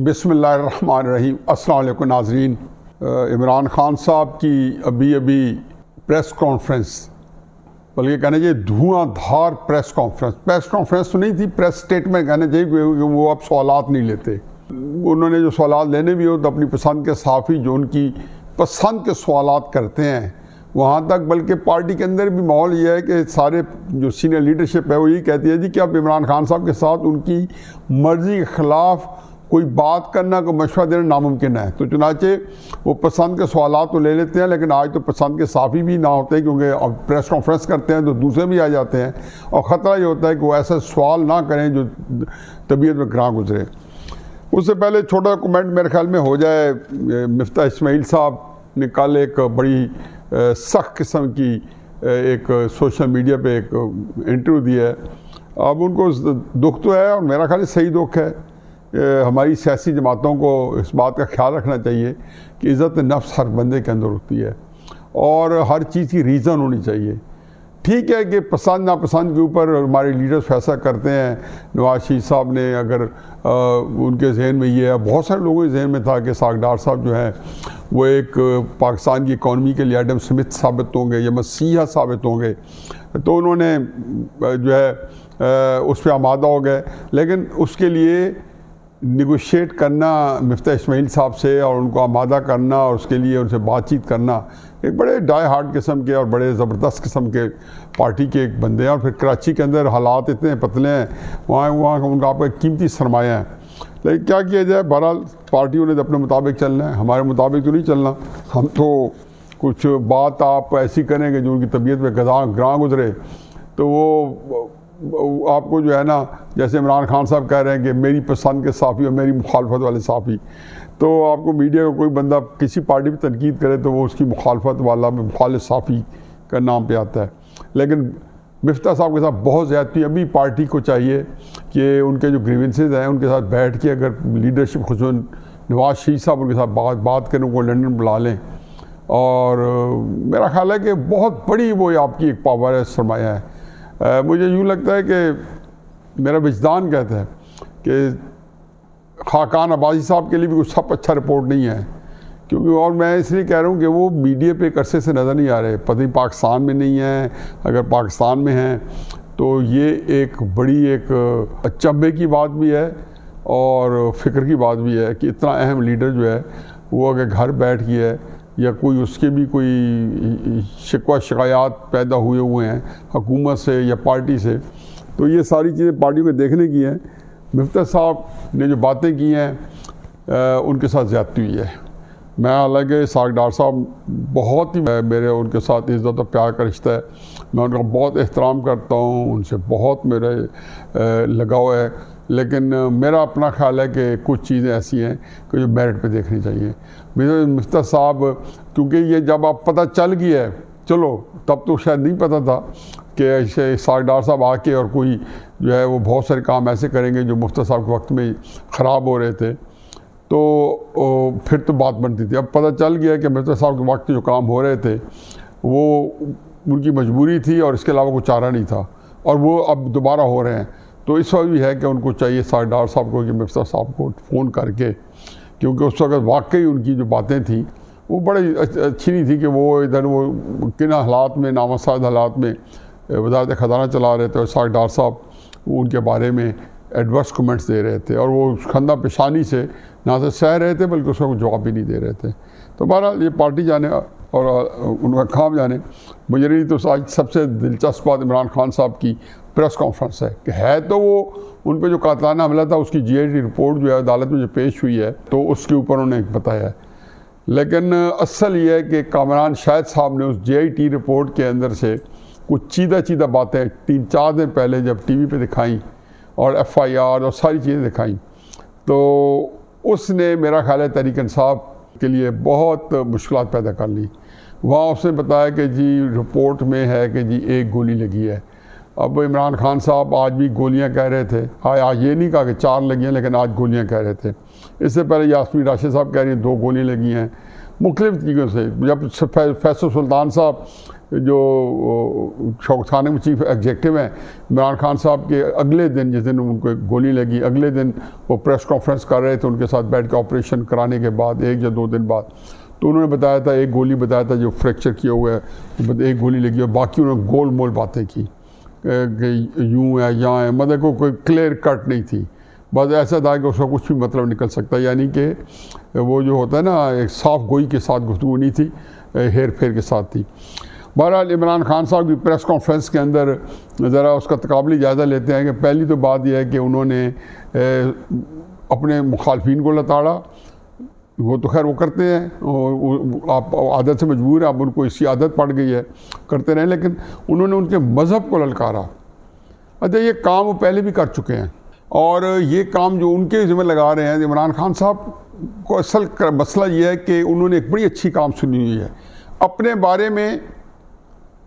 बिस्मिल्लाहिर्रहमानिर्रहीम। अस्सलाम वालेकुम नाज़रीन। इमरान खान साहब की अभी प्रेस कॉन्फ्रेंस, बल्कि कहना चाहिए धुआंधार प्रेस कॉन्फ्रेंस तो नहीं थी, प्रेस स्टेटमेंट कहना चाहिए कि वो अब सवालात नहीं लेते। उन्होंने जो सवालात लेने भी हो तो अपनी पसंद के सहाफ़ी जो उनकी पसंद के सवालात करते हैं वहाँ तक, बल्कि पार्टी के अंदर भी माहौल ये है कि सारे जो सीनियर लीडरशिप है वो यही कहती है जी कि अब इमरान खान साहब के साथ उनकी मर्ज़ी के ख़िलाफ़ कोई बात करना, कोई मशवरा देना नामुमकिन है। तो चुनाचे वो पसंद के सवालात तो ले लेते हैं, लेकिन आज तो पसंद के साफ़ी भी ना होते क्योंकि अब प्रेस कॉन्फ्रेंस करते हैं तो दूसरे भी आ जाते हैं और ख़तरा ये होता है कि वो ऐसे सवाल ना करें जो तबीयत में गिरां गुजरे। उससे पहले छोटा कमेंट मेरे ख्याल में हो जाए, मिफ्ता इस्माइल साहब ने कल एक बड़ी सख्त किस्म की एक सोशल मीडिया पे एक इंटरव्यू दिया है। अब उनको दुख तो है और मेरा ख्याल सही दुख है। हमारी सियासी जमातों को इस बात का ख्याल रखना चाहिए कि इज़्ज़त नफ्स हर बंदे के अंदर होती है और हर चीज़ की रीज़न होनी चाहिए। ठीक है कि पसंद नापसंद के ऊपर हमारे लीडर्स फैसला करते हैं। नवाज शरीफ साहब ने अगर उनके जहन में ये है, बहुत सारे लोगों के जहन में था कि सागडार साहब जो हैं वो एक पाकिस्तान की इकॉनमी के लिए एडम स्मिथ साबित होंगे या मसीहा साबित होंगे, तो उन्होंने जो है उस पर आमादा हो गए। लेकिन उसके लिए निगोशिएट करना मिफ्ता इस्माइल साहब से और उनको आमादा करना और उसके लिए उनसे बातचीत करना, एक बड़े डाई हार्ड किस्म के और बड़े ज़बरदस्त किस्म के पार्टी के एक बंदे हैं। और फिर कराची के अंदर हालात इतने पतले हैं, वहाँ उनका आपका कीमती सरमाया है। लेकिन क्या किया जाए, बहरहाल पार्टियों ने अपने मुताबिक चलना है, हमारे मुताबिक तो नहीं चलना। हम तो कुछ बात आप ऐसी करेंगे जो उनकी तबीयत में गिरां गुजरे तो वो आपको जो है ना, जैसे इमरान खान साहब कह रहे हैं कि मेरी पसंद के साफ़ी और मेरी मुखालफत वाले साफ़ी, तो आपको मीडिया का कोई बंदा किसी पार्टी पर तनकीद करे तो वो उसकी मुखालफत वाला मुखालिफ साफ़ी का नाम पे आता है। लेकिन मिफ्ता साहब के साथ बहुत ज़्यादती। अभी पार्टी को चाहिए कि उनके जो ग्रीवेंसेज हैं उनके साथ बैठ के अगर लीडरशिप खुशून नवाज शरीफ साहब उनके साथ बात करें, उनको लंदन बुला लें। और मेरा ख्याल है कि बहुत बड़ी वो आपकी एक पावर है, सरमाया है। मुझे यूँ लगता है कि मेरा विजदान कहता है कि खाकान अब्बासी साहब के लिए भी कुछ सब अच्छा रिपोर्ट नहीं है, क्योंकि और मैं इसलिए कह रहा हूँ कि वो मीडिया पे एक अरसे से नज़र नहीं आ रहे। पता नहीं पाकिस्तान में नहीं है, अगर पाकिस्तान में हैं तो ये एक बड़ी एक अचंभे की बात भी है और फ़िक्र की बात भी है कि इतना अहम लीडर जो है वो अगर घर बैठ गया है या कोई उसके भी कोई शिकवा शिकायत पैदा हुए हैं हुकूमत से या पार्टी से, तो ये सारी चीज़ें पार्टी को देखने की हैं। मिफ्ता साहब ने जो बातें की हैं उनके साथ ज़्यादती हुई है। मैं हालांकि सागडार साहब बहुत ही मेरे उनके साथ इज़्ज़त और प्यार का रिश्ता है, मैं उनका बहुत एहतराम करता हूँ, उनसे बहुत मेरे लगाव है। लेकिन मेरा अपना ख्याल है कि कुछ चीज़ें ऐसी हैं कि जो मेरिट पे देखनी चाहिए। मिफ्ता साहब, क्योंकि ये जब आप पता चल गया है, चलो तब तो शायद नहीं पता था कि ऐसे सागडार साहब आके और कोई जो है वो बहुत सारे काम ऐसे करेंगे जो मिफ्ता साहब के वक्त में ख़राब हो रहे थे, तो फिर तो बात बनती थी। अब पता चल गया कि मिफ्ता साहब के वक्त जो काम हो रहे थे वो उनकी मजबूरी थी और इसके अलावा कोई चारा नहीं था, और वो अब दोबारा हो रहे हैं। तो इस वक्त भी है कि उनको चाहिए सागडार साहब को कि मिफ्ता साहब को फ़ोन करके, क्योंकि उस वक्त वाकई उनकी जो बातें थी वो बड़ी अच्छी नहीं थी कि वो इधर वो किन हालात में, नामसाद हालात में वज़ारत ख़ज़ाना चला रहे थे और सागडार साहब उनके बारे में एडवर्स कमेंट्स दे रहे थे और वो खंदा पेशानी से ना तो सह रहे थे बल्कि उसका कोई जवाब भी नहीं दे रहे थे। तो बहरहाल ये पार्टी जाने और उनका काम जाने। मुझे नहीं तो आज सबसे दिलचस्प बात इमरान खान साहब की प्रेस कॉन्फ्रेंस है कि है तो वो उन पर जो कातलाना हमला था उसकी GIT रिपोर्ट जो है अदालत में जो पेश हुई है तो उसके ऊपर उन्होंने बताया है। लेकिन असल ये है कि कामरान शाहिद साहब ने उस GIT रिपोर्ट के अंदर से कुछ चीदा बातें 3-4 दिन पहले जब TV पे दिखाई और FIR और सारी चीज़ें दिखाई, तो उसने मेरा ख्याल है तहरीक इंसाफ के लिए बहुत मुश्किलात पैदा कर ली। वहाँ उसने बताया कि जी रिपोर्ट में है कि जी 1 गोली लगी है। अब इमरान खान साहब आज भी गोलियां कह रहे थे, आज ये नहीं कहा कि 4 लगी हैं, लेकिन आज गोलियां कह रहे थे। इससे पहले यास्मीन राशिद साहब कह रही हैं 2 गोलियां लगी हैं मुख्तलिफ़ चीज़ों से। जब फैसल सुल्तान साहब जो शौकत खाने में चीफ एग्जेक्टिव हैं, इमरान खान साहब के अगले दिन, जिस दिन उनको गोली लगी, अगले दिन वो प्रेस कॉन्फ्रेंस कर रहे थे उनके साथ बैठ के ऑपरेशन कराने के बाद 1 या 2 दिन बाद। तो उन्होंने बताया था, एक गोली बताया था जो फ्रैक्चर किया हुआ है, एक गोली लगी और बाकी उन्होंने गोल मोल बातें की कि यूँ है यहाँ है, मतलब कोई क्लियर कट नहीं थी। बस ऐसा था कि उसका कुछ भी मतलब निकल सकता है, यानी कि वो जो होता है ना, एक साफ गोई के साथ गुफ्तगू नहीं थी, हेर फेर के साथ थी। बहरहाल इमरान खान साहब की प्रेस कॉन्फ्रेंस के अंदर ज़रा उसका तकाबली जायज़ा लेते हैं कि पहली तो बात यह है कि उन्होंने अपने मुखालफिन को लताड़ा। वो तो खैर वो करते हैं, आप आदत से मजबूर है, अब उनको इसकी आदत पड़ गई है, करते रहे, लेकिन उन्होंने उनके मज़हब को ललकारा। अच्छा, ये काम वो पहले भी कर चुके हैं और ये काम जो उनके ज़िम्मे लगा रहे हैं इमरान खान साहब को, असल मसला ये है कि उन्होंने एक बड़ी अच्छी काम सुनी हुई है। अपने बारे में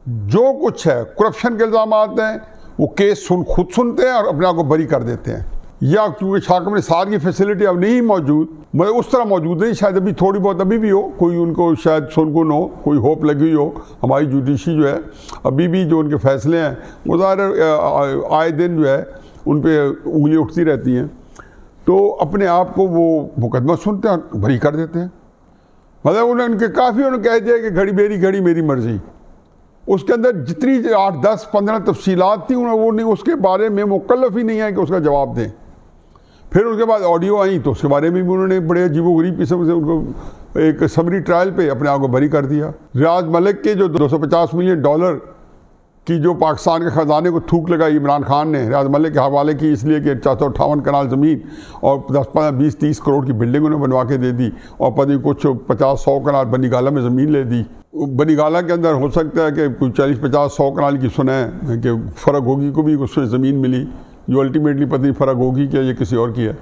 जो कुछ है, करप्शन के इल्ज़ाम आते हैं, वो केस खुद सुनते हैं और अपने आप को बरी कर देते हैं। या क्योंकि शाकम निसार की फैसिलिटी अब नहीं मौजूद, मतलब उस तरह मौजूद नहीं, शायद अभी थोड़ी बहुत अभी भी हो, कोई उनको शायद सुनगुन हो, कोई होप लगी हुई हो। हमारी जुडिशरी जो है अभी भी जो उनके फैसले हैं वो ज़ाहिर आए दिन जो है उन पर उंगली उठती रहती हैं, तो अपने आप को वो मुकदमा सुनते हैं और बरी कर देते हैं। मतलब उनके काफ़ी उन्होंने कह दिया कि घड़ी मेरी घड़ी मेरी मर्ज़ी। उसके अंदर जितनी 8, 10, 15 तफसीलात थी वो नहीं, उसके बारे में मुकल्लफ ही नहीं है कि उसका जवाब दें। फिर उसके बाद ऑडियो आई तो उसके बारे में भी उन्होंने बड़े अजीबोगरीब किस्म से उनको एक समरी ट्रायल पे अपने आप को बरी कर दिया। रियाज मलिक के जो $250 मिलियन की जो पाकिस्तान के ख़जाने को थूक लगाई इमरान खान ने, रियाज मलिक के हवाले की, इसलिए कि 458 कनाल ज़मीन और 10, 15, 20, 30 करोड़ की बिल्डिंग उन्हें बनवा के दे दी और पता नहीं कुछ 50-100 कनाल बनीगाला में ज़मीन ले दी। बनीगाला के अंदर हो सकता है कि कुछ 40-50-100 कनाल की सुने कि फ़र्क होगी को भी उसमें ज़मीन मिली, जो अल्टीमेटली पता नहीं फ़र्क होगी क्या ये किसी और की है।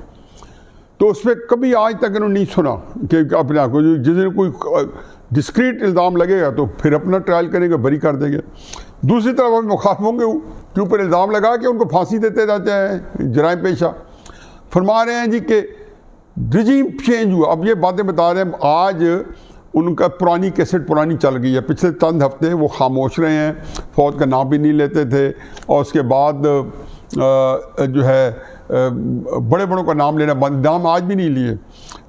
तो उस पर कभी आज तक इन्होंने नहीं सुना कि अपने आप को जिस दिन कोई डिस्क्रीट इल्ज़ाम लगेगा तो फिर अपना ट्रायल करेंगे, बरी कर देंगे। दूसरी तरफ हम मुखालफों के ऊपर इल्ज़ाम लगा के उनको फांसी देते जाते हैं, जराइम पेशा। फरमा रहे हैं जी कि रजीम चेंज हुआ। अब ये बातें बता रहे हैं, आज उनका पुरानी कैसेट पुरानी चल गई है। पिछले चंद हफ्ते वो खामोश रहे हैं, फौज का नाम भी नहीं लेते थे और उसके बाद जो है बड़े बड़ों का नाम लेना बंद, नाम आज भी नहीं लिए।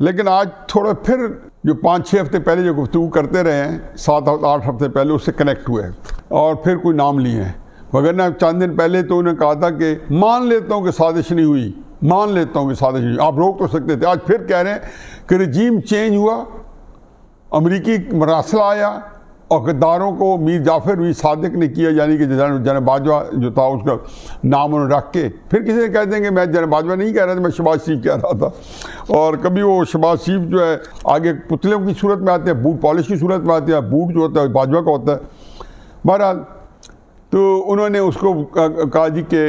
लेकिन आज थोड़ा फिर जो 5-6 हफ्ते पहले जो गुफ्तगू करते रहे हैं, 7-8 हफ्ते पहले, उससे कनेक्ट हुए और फिर कोई नाम लिए हैं। वगरना चंद दिन पहले तो उन्होंने कहा था कि मान लेता हूँ कि साजिश नहीं हुई, मान लेता हूँ कि साजिश नहीं हुई, आप रोक तो सकते थे। आज फिर कह रहे हैं कि रजीम चेंज हुआ, अमरीकी मरासला आया और गद्दारों को मीर जाफर भी सादिक ने किया, यानी कि जन बाजवा जो था उसका नाम उन्होंने रख के। फिर किसी ने कह देंगे मैं जन बाजवा नहीं कह रहा था, मैं शहबाज शरीफ कह रहा था। और कभी वो शहबाज शरीफ जो है आगे पुतलों की सूरत में आते हैं, बूट पॉलिश की सूरत में आते हैं, बूट जो होता है बाजवा का होता है। बहरहाल तो उन्होंने उसको कहा जी कि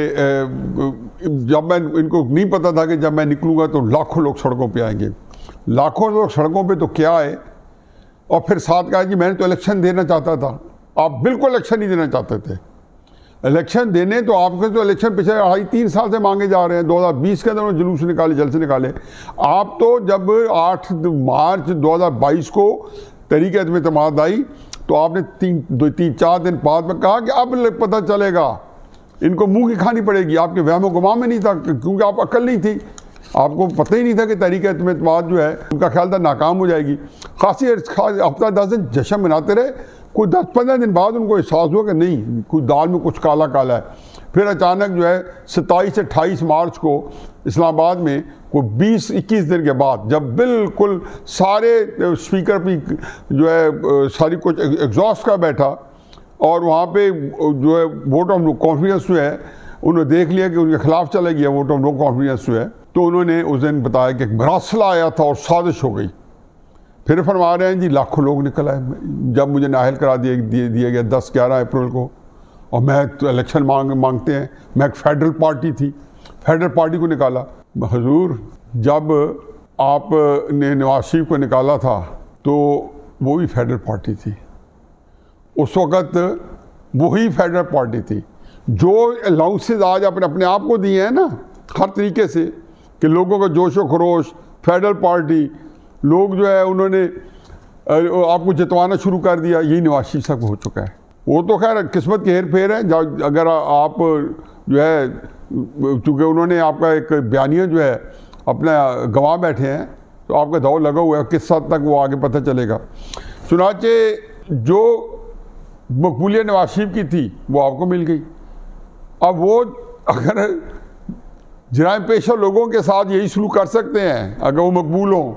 जब मैं, इनको नहीं पता था कि जब मैं निकलूँगा तो लाखों लोग सड़कों पर आएंगे। लाखों लोग सड़कों पर तो क्या है, और फिर साथ कहा जी मैंने तो इलेक्शन देना चाहता था। आप बिल्कुल इलेक्शन नहीं देना चाहते थे। इलेक्शन देने तो आपके तो इलेक्शन पिछले 2.5-3 साल से मांगे जा रहे हैं। 2020 के अंदर उन्होंने जुलूस निकाले, जलसे निकाले। आप तो जब 8 मार्च 2022 को तहरीक एतमाद आई तो आपने 3-4 दिन बाद में कहा कि अब पता चलेगा, इनको मुँह की खानी पड़ेगी। आपके वहम गुमान में नहीं था, क्योंकि आप अक्ल नहीं थी, आपको पता ही नहीं था कि तहरीक एतमाद जो है उनका ख्याल था नाकाम हो जाएगी। खासी हफ्ता 10 दिन जश्न मनाते रहे। कोई 10-15 दिन बाद उनको एहसास हुआ कि नहीं, कोई दाल में कुछ काला काला है। फिर अचानक जो है 27 से 28 मार्च को इस्लामाबाद में कोई 20-21 दिन के बाद, जब बिल्कुल सारे स्पीकर भी जो है सारी कुछ एग्जॉस्ट का बैठा और वहाँ पे जो है वोट ऑफ नो कॉन्फिडेंस जो है उन्होंने देख लिया कि उनके खिलाफ चला गया वोट ऑफ नो कॉन्फिडेंस जो है, तो उन्होंने उस दिन बताया कि मरासला आया था और साजिश हो गई। फिर फरमा रहे हैं जी लाखों लोग निकल आए। जब मुझे नाहल करा दिया गया 10-11 अप्रैल को, और मैं तो इलेक्शन मांगते हैं, मैं एक फेडरल पार्टी थी, फेडरल पार्टी को निकाला। हजूर जब आपने नवाज शरीफ को निकाला था तो वो भी फेडरल पार्टी थी, उस वक़्त वही फेडरल पार्टी थी। जो अलाउंसेज आज आपने अपने आप को दिए हैं ना हर तरीके से कि लोगों का जोश व खरोश, फेडरल पार्टी, लोग जो है उन्होंने आपको जितवाना शुरू कर दिया, यही नवाज शरीफ साहब को हो चुका है। वो तो खैर किस्मत की हेर फेर है। अगर आप जो है, चूँकि उन्होंने आपका एक बयानिया जो है अपना गंवा बैठे हैं, तो आपका दौर लगा हुआ है, किस हद तक वो आगे पता चलेगा। चुनाचे जो मकबूलियत नवाज शरीफ की थी वो आपको मिल गई। अब वो अगर जराइम पेशा लोगों के साथ यही सलूक कर सकते हैं, अगर वो मकबूल हों,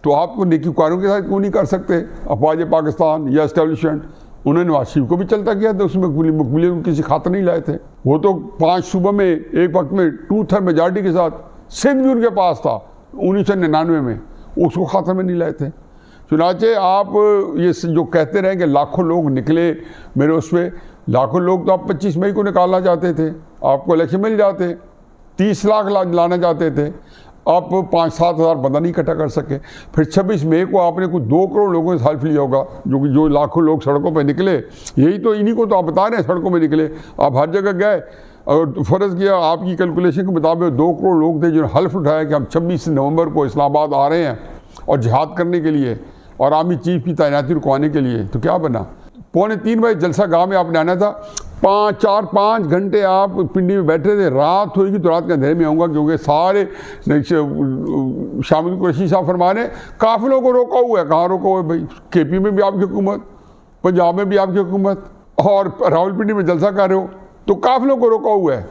तो आपको नेकीकारों के साथ क्यों नहीं कर सकते? अफवाज पाकिस्तान या एस्टेब्लिशमेंट, उन्होंने नवाज शरीफ को भी चलता किया था, उसमें मकबूलियत किसी खातर नहीं लाए थे। वो तो 5 सूबों में एक वक्त में 2/3 मेजॉरिटी के साथ सिंध भी उनके पास था 1999 में, उसको खातर में नहीं लाए थे। चुनाचे आप ये जो कहते रहे कि लाखों लोग निकले मेरे उस पर, लाखों लोग तो आप 25 मई को निकालना चाहते थे, आपको इलेक्शन मिल जाते, 30 लाख लाना चाहते थे, आप 5-7 हज़ार बंदा नहीं इकट्ठा कर सके। फिर 26 मई को आपने कुछ 2 करोड़ लोगों से हल्फ लिया होगा, जो लाखों लोग सड़कों पर निकले, यही तो इन्हीं को तो आप बता रहे हैं सड़कों में निकले। आप हर जगह गए और फ़र्ज़ किया आपकी कैलकुलेशन के मुताबिक 2 करोड़ लोग थे जिन्होंने हल्फ उठाया कि हम 26 नवंबर को इस्लामाबाद आ रहे हैं और जिहाद करने के लिए और आर्मी चीफ की तैनाती रुकवाने के लिए। तो क्या बना? 2:45 बजे जलसा गाह में आपने आना था, 4-5 घंटे आप पिंडी में बैठे थे। रात होगी तो रात के अंधेरे में आऊँगा, क्योंकि सारे शामिल कुरैशी साहब फरमा रहे काफिलों को रोका हुआ है। कहाँ रोका हुआ है भाई? KP में भी आपकी हुकूमत, पंजाब में भी आपकी हुकूमत, और रावलपिंडी में जलसा कर रहे हो, तो काफिलों को रोका हुआ है।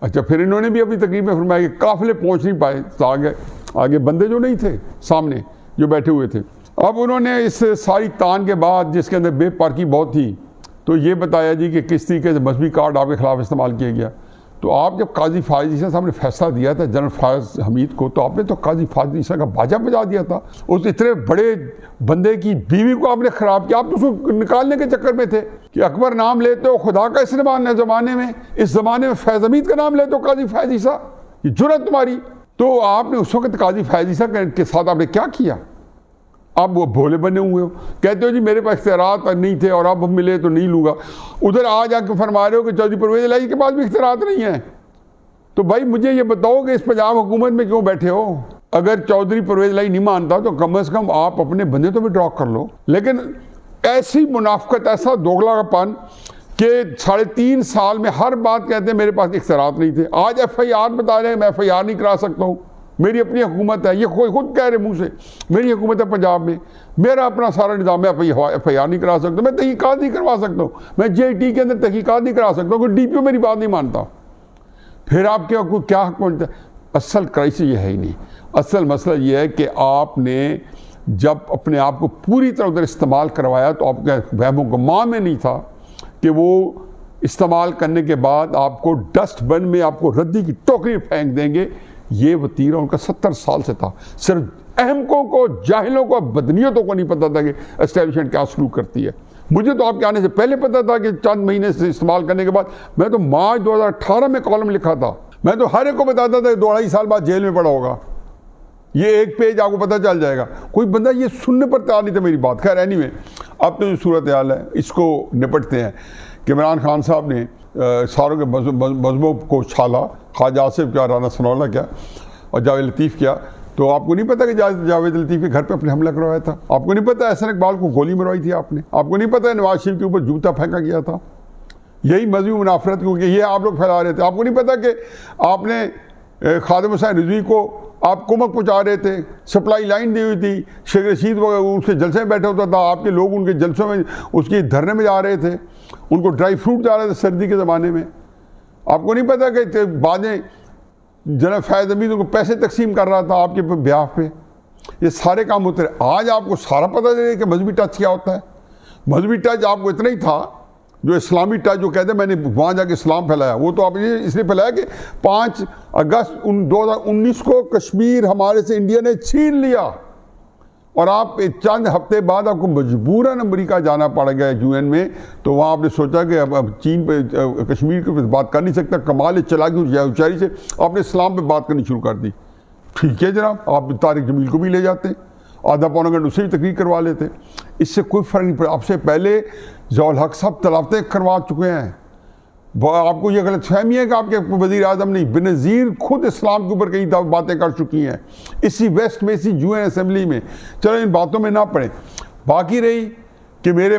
अच्छा, फिर इन्होंने भी अपनी तकरीर में फरमाया कि काफिले पहुँच नहीं पाए, तो आगे बंदे जो नहीं थे सामने जो बैठे हुए थे। अब उन्होंने इस सारी तान के बाद, जिसके अंदर बेपारकी बहुत थी, तो ये बताया जी कि किस तरीके से मजहबी कार्ड आपके खिलाफ इस्तेमाल किया गया। तो आप जब काजी फायज ईसा साहब ने फैसला दिया था जनरल फायज हमीद को, तो आपने तो काजी फायज ईसा का बाजा बजा दिया था। उस इतने बड़े बंदे की बीवी को आपने ख़राब किया। आप तो उसको निकालने के चक्कर में थे कि अकबर नाम लेते हो खुदा का, इस ज़माने में, इस ज़माने में फैज़ हमीद का नाम लेते हो काजी फायज ईसा, ये जुर्रत तुम्हारी। तो आपने उस वक्त काजी फायज ईसा के साथ आपने क्या किया? आप वो भोले बने हुए हो, कहते हो जी मेरे पास इख्तियारात नहीं थे और अब मिले तो नहीं लूँगा। उधर आज आके फरमा रहे हो कि चौधरी परवेज़ इलाही के पास भी इख्तियारात नहीं है। तो भाई मुझे ये बताओ कि इस पंजाब हुकूमत में क्यों बैठे हो? अगर चौधरी परवेज़ इलाही नहीं मानता तो कम से कम आप अपने बंदे तो भी ड्रॉ कर लो। लेकिन ऐसी मुनाफकत, ऐसा दोगलापन कि 3.5 साल में हर बात कहते हैं मेरे पास इख्तियारात नहीं थे। आज FIR बता रहे हैं मैं FIR नहीं करा सकता हूँ, मेरी अपनी हुकूमत है। ये खुद कह रहे मुंह से, मेरी हुकूमत है पंजाब में, मेरा अपना सारा निज़ाम है, FIR नहीं करा सकता, मैं तहकीकात नहीं करवा सकता हूँ, मैं JT के अंदर तहकीकात नहीं करा सकता हूँ, कोई DPO मेरी बात नहीं मानता। फिर आप क्या हक पहुँचता? असल क्राइसिस ये है ही नहीं। असल मसला ये है कि आपने जब अपने आप को पूरी तरह उधर इस्तेमाल करवाया तो आपके वहमो गुमा में नहीं था कि वो इस्तेमाल करने के बाद आपको डस्टबिन में आपको रद्दी की टोकरी फेंक देंगे। ये वतीरा उनका 70 साल से था। सिर्फ अहमकों को, जाहिलों को, बदनीयतों को नहीं पता था कि एस्टेब्लिशमेंट क्या सलूक करती है। मुझे तो आपके आने से पहले पता था कि चंद महीने से इस्तेमाल करने के बाद, मैं तो मार्च 2018 में कॉलम लिखा था, मैं तो हर एक को बताता था कि 2-2.5 साल बाद जेल में पड़ा होगा, ये एक पेज आपको पता चल जाएगा। कोई बंदा ये सुनने पर तैयार नहीं था मेरी बात। खैर एनीवे, अब तो जो सूरत हाल है इसको निपटते हैं कि इमरान खान साहब ने सारों के मजहबों को छाला, ख्वाजा आसिफ क्या, राना सनौला क्या और जावेद लतीफ़ क्या। तो आपको नहीं पता कि जावेद लतीफ़ के घर पे अपने हमला करवाया था? आपको नहीं पता एहसन इकबाल को गोली मरवाई थी आपने? आपको नहीं पता नवाज शरीफ के ऊपर जूता फेंका गया था? यही मजहबी मुनाफरत, क्योंकि ये आप लोग फैला रहे थे। आपको नहीं पता कि आपने खादिम हुसैन रिजवी को आप कुमक पहुँचा रहे थे, सप्लाई लाइन दी हुई थी, शेख रशीद उसके जलसे में बैठा होता था, आपके लोग उनके जलसों में उसके धरने में जा रहे थे, उनको ड्राई फ्रूट जा रहे थे सर्दी के ज़माने में। आपको नहीं पता कि बादें जनाब फैज़ हमीद उनको पैसे तकसीम कर रहा था आपके ब्याह पे? ये सारे काम होते रहे। आज आपको सारा पता चले कि मजहबी टच क्या होता है। मजहबी टच आपको इतना ही था, जो इस्लामी टच जो कहते हैं मैंने वहाँ जाके इस्लाम फैलाया, वो तो आपने इसलिए फैलाया कि 5 अगस्त 2019 को कश्मीर हमारे से इंडिया ने छीन लिया और आप चंद हफ्ते बाद आपको मजबूरन अमेरिका जाना पड़ गया UN में। तो वहाँ आपने सोचा कि अब चीन पे कश्मीर के बात कर नहीं सकता, कमाल चलाकी होशियारी से आपने इस्लाम पे बात करनी शुरू कर दी। ठीक है जनाब, आप तारिक जमील को भी ले जाते, आधा पौना घंटा उससे भी तकरीर करवा लेते, इससे कोई फ़र्क नहीं पड़ा। आपसे पहले ज़ौल हक साहब तलावतें करवा चुके हैं। आपको ये गलत फहमी है कि आपके वज़ीर आज़म नहीं, बेनज़ीर खुद इस्लाम के ऊपर कई बातें कर चुकी हैं इसी वेस्ट में, इसी UN असेंबली में। चलो इन बातों में ना पड़े। बाकी रही कि मेरे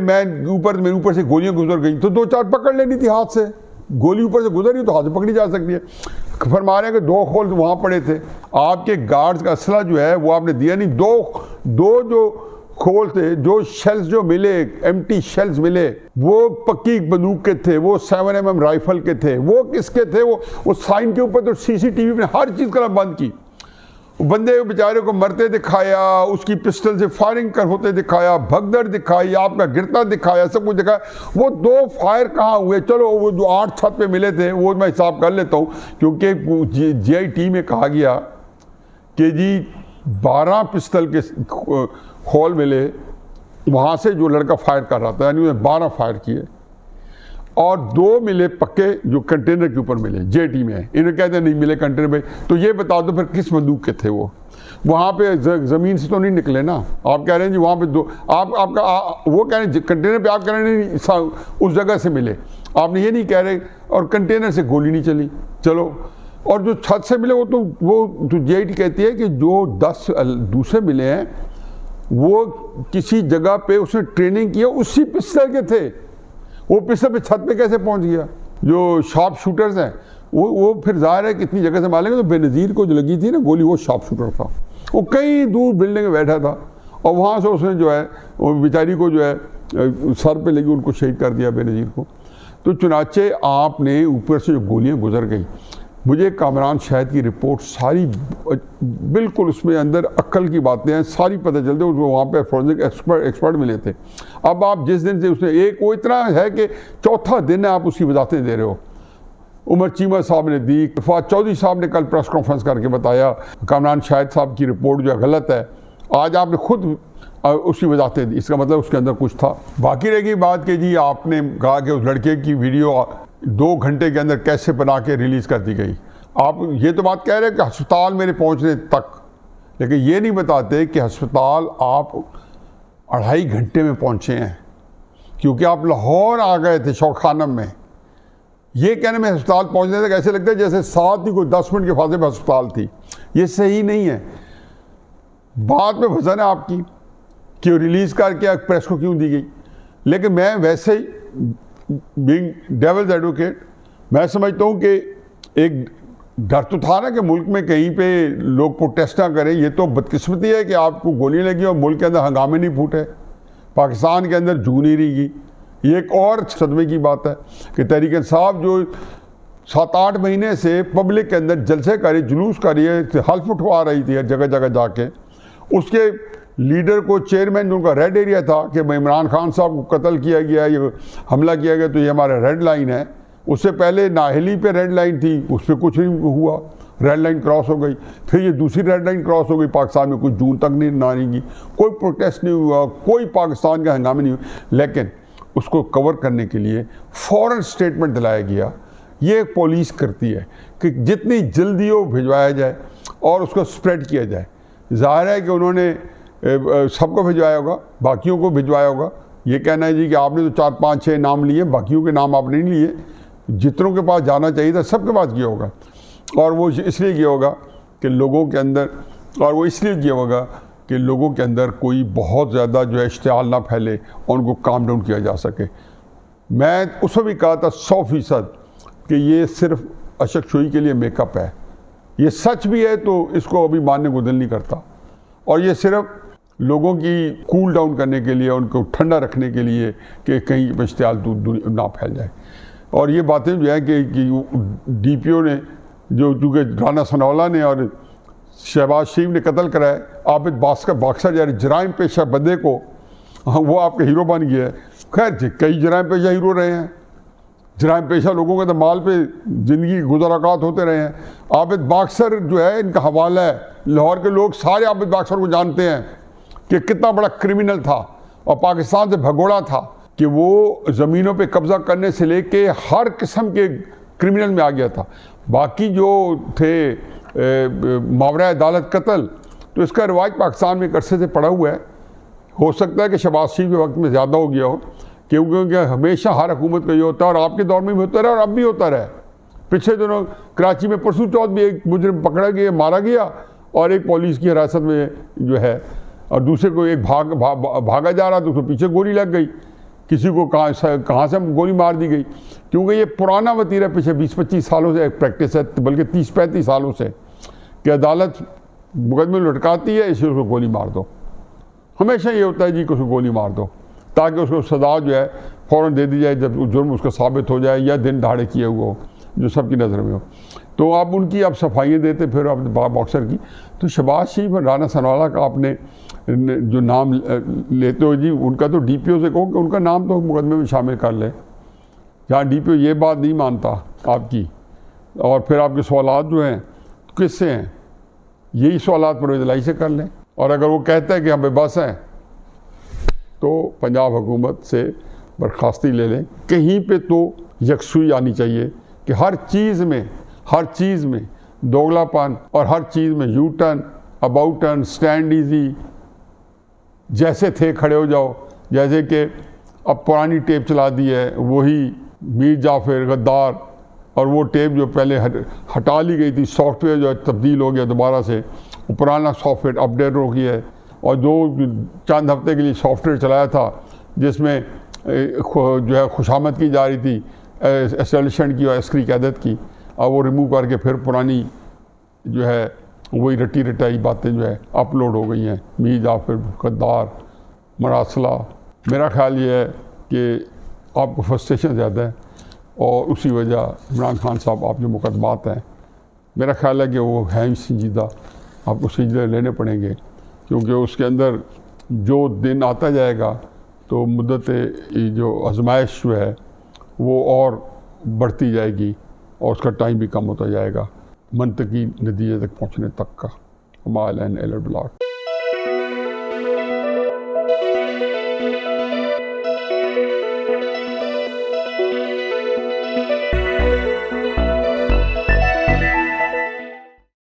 ऊपर से गोलियां गुजर गई तो 2-4 पकड़ लेनी थी हाथ से, गोली ऊपर से गुजरी तो हाथ से पकड़ी जा सकती है। फरमा रहे हैं कि 2 खोल वहाँ पड़े थे, आपके गार्ड्स का असला जो है वो आपने दिया नहीं। दो जो खोल थे, जो शेल्स जो मिले, एम्प्टी शेल्स मिले, वो पक्की बंदूक के थे, वो 7mm राइफल के थे। वो किसके थे? वो साइन के ऊपर तो CCTV में हर चीज़ करना बंद की। बंदे बेचारे को मरते दिखाया, उसकी पिस्टल से फायरिंग कर होते दिखाया, भगदड़ दिखाई, आपका गिरता दिखाया, सब कुछ दिखाया। वो 2 फायर कहाँ हुए? चलो वो जो 8 छत पे मिले थे वो मैं हिसाब कर लेता हूँ, क्योंकि GIT में कहा गया कि जी 12 पिस्टल के खोल मिले वहाँ से जो लड़का फायर कर रहा था, यानी उसने 12 फायर किए, और 2 मिले पक्के जो कंटेनर के ऊपर मिले, JT में। इन्हें कहते हैं नहीं मिले कंटेनर पे, तो ये बता दो फिर किस बंदूक के थे वो? वहाँ पे ज़मीन से तो नहीं निकले ना। आप कह रहे हैं जी वहाँ पे 2, वो कह रहे हैं कंटेनर पे, आप कह रहे हैं उस जगह से मिले, आपने ये नहीं कह रहे, और कंटेनर से गोली नहीं चली। चलो, और जो छत से मिले वो तो JIT कहती है कि जो 10 दूसरे मिले हैं वो किसी जगह पे उसने ट्रेनिंग किया, उसी पिस्टल के थे। वो पिस्टल पे छत पे कैसे पहुंच गया? जो शार्प शूटर्स हैं वो फिर जाहिर है कितनी जगह से मारेंगे। तो बेनज़ीर को जो लगी थी ना गोली, वो शार्प शूटर था, वो कहीं दूर बिल्डिंग में बैठा था, और वहाँ से उसने जो है वो बेचारी को जो है सर पे लगी, उनको शहीद कर दिया बेनज़ीर को। तो चुनाचे आपने ऊपर से जो गोलियाँ गुजर गई, मुझे कामरान शाहिद की रिपोर्ट सारी बिल्कुल उसमें अंदर अक्ल की बातें हैं, सारी पता चलते। उसको वहाँ पे फॉरेंसिक एक्सपर्ट मिले थे। अब आप जिस दिन से उसने वो इतना है कि 4था दिन है आप उसकी वजाहतें दे रहे हो। उमर चीमा साहब ने दी, फवाद चौधरी साहब ने कल प्रेस कॉन्फ्रेंस करके बताया कामरान शाहिद साहब की रिपोर्ट जो है गलत है। आज आपने खुद उसकी वजाहतें दी, इसका मतलब उसके अंदर कुछ था। बाकी रहेगी बात कि जी आपने कहा कि उस लड़के की वीडियो 2 घंटे के अंदर कैसे बना के रिलीज़ कर दी गई। आप ये तो बात कह रहे हैं कि अस्पताल मेरे पहुंचने तक, लेकिन ये नहीं बताते कि अस्पताल आप 2.5 घंटे में पहुंचे हैं, क्योंकि आप लाहौर आ गए थे शौखानम में। ये कहने में अस्पताल पहुंचने तक ऐसे लगता है जैसे 7 ही कोई 10 मिनट के फासले पर अस्पताल थी। ये सही नहीं है। बात में वजन है आपकी कि रिलीज़ करके प्रेस को क्यों दी गई। लेकिन मैं वैसे ही बीइंग डेविल्स एडवोकेट, मैं समझता हूँ कि एक डर तो था ना कि मुल्क में कहीं पे लोग प्रोटेस्ट ना करें। ये तो बदकिस्मती है कि आपको गोली लगी और मुल्क के अंदर हंगामे नहीं फूटे, पाकिस्तान के अंदर जू नहीं रही। ये एक और सदमे की बात है कि तहरीक इंसाफ जो 7-8 महीने से पब्लिक के अंदर जलसे कर रही, जुलूस कर रही है, हल्फ उठवा रही थी जगह जगह जाके, उसके लीडर को, चेयरमैन उनका रेड एरिया था कि इमरान खान साहब को कत्ल किया गया, ये हमला किया गया, तो ये हमारा रेड लाइन है। उससे पहले नाहली पे रेड लाइन थी, उस पर कुछ नहीं हुआ, रेड लाइन क्रॉस हो गई। फिर ये दूसरी रेड लाइन क्रॉस हो गई, पाकिस्तान में कुछ जून तक नहीं नानी की, कोई प्रोटेस्ट नहीं हुआ, कोई पाकिस्तान का हंगामे नहीं हुआ। लेकिन उसको कवर करने के लिए फ़ौरन स्टेटमेंट दिलाया गया। ये पुलिस करती है कि जितनी जल्दी वो भिजवाया जाए और उसको स्प्रेड किया जाए। ज़ाहिर है कि उन्होंने सबको भिजवाया होगा, बाकियों को भिजवाया होगा। ये कहना है जी कि आपने तो 4-5-6 नाम लिए, बाकियों के नाम आपने नहीं लिए। जितनों के पास जाना चाहिए था सबके पास गया होगा, और वो इसलिए गया होगा कि लोगों के अंदर, और वो इसलिए गया होगा कि लोगों के अंदर कोई बहुत ज़्यादा जो है इश्तियाल ना फैले और उनको काम डाउन किया जा सके। मैं उसमें भी कहा था 100% कि ये सिर्फ अशकशोई के लिए मेकअप है। ये सच भी है तो इसको अभी मानने को दिल नहीं करता, और ये सिर्फ लोगों की कूल डाउन करने के लिए, उनको ठंडा रखने के लिए कि कहीं इश्तियाल ना फैल जाए। और ये बातें जो है कि DPO ने जो चूँकि राना सनौला ने और शहबाज शरीफ ने कत्ल कराया, आबिद बाक्सर यानी जराइम पेशा बंदे को, वो आपके हीरो बन गया है। खैर कई जराइम पेशा हीरो रहे हैं, जराइम पेशा लोगों के तो माल पे ज़िंदगी गुज़राकात होते रहे हैं। आबिद बाक्सर जो है इनका हवाला है, लाहौर के लोग सारे आबिद बाक्सर को जानते हैं कि कितना बड़ा क्रिमिनल था और पाकिस्तान से भगोड़ा था कि वो ज़मीनों पे कब्ज़ा करने से लेके हर किस्म के क्रिमिनल में आ गया था। बाकी जो थे मावरा अदालत कत्ल, तो इसका रिवाज पाकिस्तान में एक अरसे से पड़ा हुआ है। हो सकता है कि शहबाज शरीफ के वक्त में ज़्यादा हो गया हो, क्योंकि हमेशा हर हुकूमत का ये होता है, और आपके दौर में भी होता रहा और अब भी होता रहा। पिछले दिनों कराची में परसों चौथ भी एक मुजरिम पकड़ा गया, मारा गया, और एक पुलिस की हिरासत में जो है और दूसरे को एक भागा जा रहा तो उसको पीछे गोली लग गई, किसी को कहाँ से गोली मार दी गई। क्योंकि ये पुराना वतीरा पिछले 20-25 सालों से एक प्रैक्टिस है, बल्कि 30-35 सालों से, कि अदालत मुकदमे लटकाती है, इसलिए उसको गोली मार दो। हमेशा ये होता है जी कि उसको गोली मार दो ताकि उसको सजा जो है फ़ौरन दे दी जाए जब जुर्म उसका साबित हो जाए या दिन दहाड़े किए हुए हो, जो सबकी नज़र में हो। तो आप उनकी आप सफाइयाँ देते फिर आप बॉक्सर की। तो शहबाज शरीफ और राना सनावाला का आपने जो नाम लेते हो जी, उनका तो DPO से कहो कि उनका नाम तो मुकदमे में शामिल कर ले, जहाँ DPO ये बात नहीं मानता आपकी। और फिर आपके सवालात जो हैं किससे हैं, यही सवालात परवेज़ इलाही से कर लें। और अगर वो कहता है कि हम बेबस हैं तो पंजाब हुकूमत से बर्खास्ती ले लें। कहीं पे तो यकसुई आनी चाहिए कि हर चीज़ में दोगलापन और हर चीज़ में U turn, about turn, stand easy, जैसे थे खड़े हो जाओ। जैसे कि अब पुरानी टेप चला दी है वही मीर जाफर गद्दार, और वो टेप जो पहले हटा ली गई थी, सॉफ्टवेयर जो है तब्दील हो गया दोबारा से, वो पुराना सॉफ्टवेयर अपडेट हो गया है। और जो चंद हफ्ते के लिए सॉफ्टवेयर चलाया था जिसमें जो है खुशामद की जा रही थी एस्टेब्लिशमेंट की और अस्करी क़यादत की, अब वो रिमूव करके फिर पुरानी जो है वही रटी रटाई बातें जो है अपलोड हो गई हैं। मीर जाफर गद्दार मरासला, मेरा ख्याल ये है कि आपको फ्रस्ट्रेशन ज़्यादा है और उसी वजह इमरान खान साहब आप जो मुकदमात हैं, मेरा ख्याल है कि वो हैं संजीदा, आपको संजीदा लेने पड़ेंगे, क्योंकि उसके अंदर जो दिन आता जाएगा तो मुद्दत जो आजमाइश जो है वो और बढ़ती जाएगी और उसका टाइम भी कम होता जाएगा मंतकी नतीजे तक पहुँचने तक का। हमारा